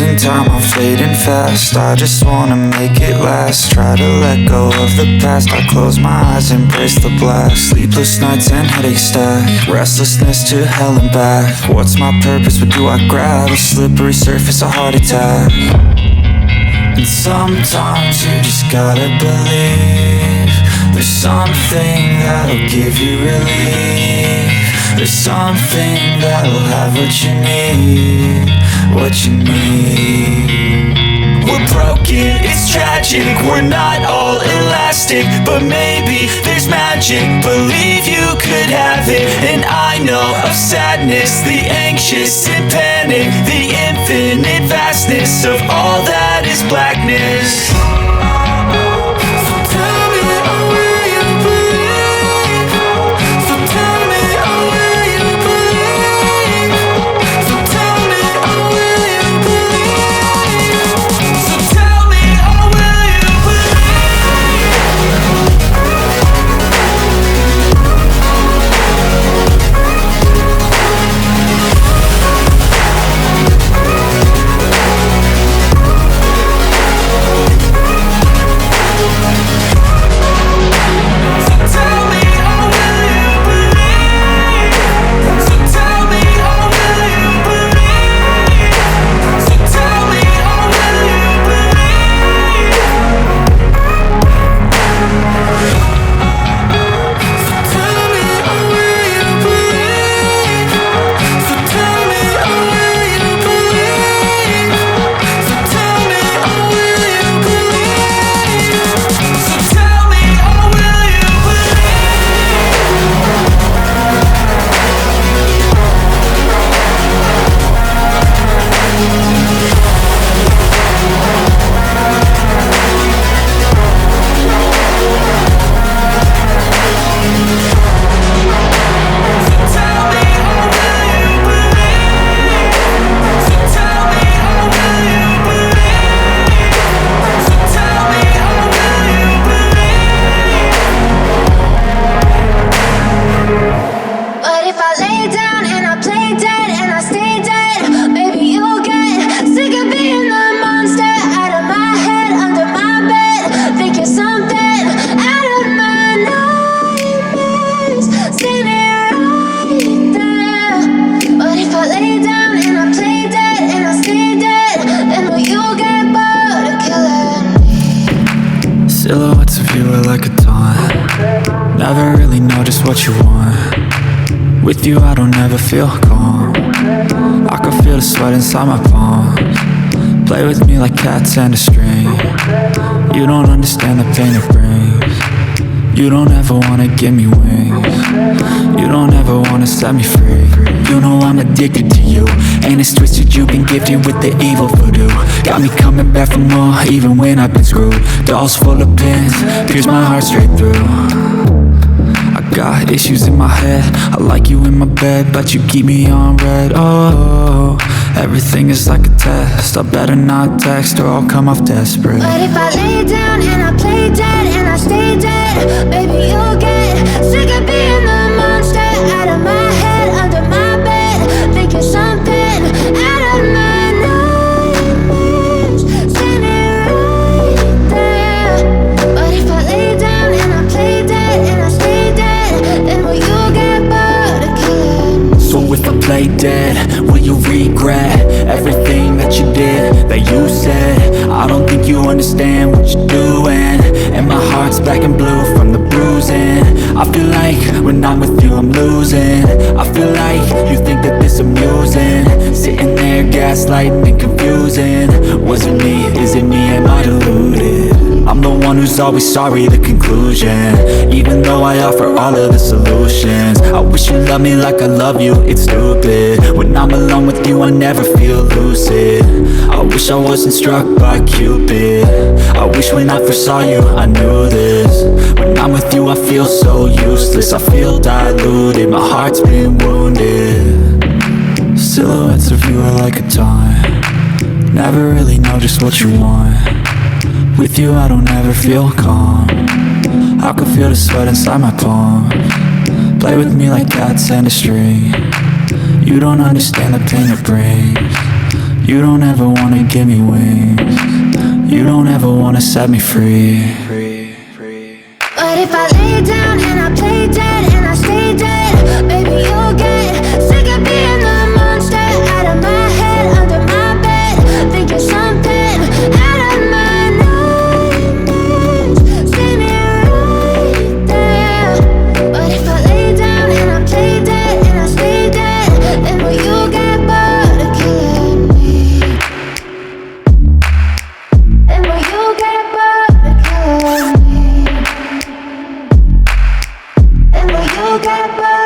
losing time, I'm fading fast. I just wanna make it last. Try to let go of the past. I close my eyes, embrace the blast. Sleepless nights and headaches stack. Restlessness to hell and back. What's my purpose? What do I grab? A slippery surface, a heart attack. And sometimes you just gotta believe there's something that'll give you relief. There's something that'll have what you need, what you need. We're broken, it's tragic, we're not all elastic, but maybe there's magic, believe you could have it. And I know of sadness, the anxious and panic, the infinite vastness of all that is blackness. Silhouettes of you are like a taunt. Never really know just what you want. With you I don't ever feel calm. I can feel the sweat inside my palms. Play with me like cats and a string. You don't understand the pain it brings. You don't ever wanna give me wings. You don't ever wanna set me free. You know I'm addicted to you, and it's twisted, you've been gifted with the evil voodoo. Got me coming back for more, even when I've been screwed. Dolls full of pins, pierce my heart straight through. I got issues in my head, I like you in my bed, but you keep me on red. Oh, everything is like a test. I better not text or I'll come off desperate. But if I lay down and I play dead and I stay dead, baby you'll get sick of being the monster out of my head, under my bed, thinking something out of my nightmares, standing right there. But if I lay down and I play dead and I stay dead, then will you get bored of killing? So if I play dead, will you regret everything that you did, that you said? I don't think you understand what you're doing, and my heart's black and blue from the bruising. I feel like when I'm with you I'm losing. I feel like you think that this amusing, sitting there gaslighting and confusing. Was it me? Is it me? Am I deluded? I'm the one who's always sorry, the conclusion, even though I offer all of the solutions. I wish you loved me like I love you, it's stupid. When I'm alone with you I never feel lucid. I wish I wasn't struck by Cupid. I wish when I first saw you I knew this. When I'm with you I feel so useless, I feel diluted, my heart's been wounded. Silhouettes of you are like a taunt. Never really know just what you want. With you I don't ever feel calm. I can feel the sweat inside my palms. Play with me like cats and a string. You don't understand the pain it brings. You don't ever wanna give me wings. You don't ever wanna set me free. But if I lay down and I play dead and I stay dead, baby, you'll get sick of being the monster out of my head, under my bed, thinking something out of my nightmares. See me right there. But if I lay down and I play dead and I stay dead, then will you get bored of killing me? Then will you get bored of killing me? And will you get bored?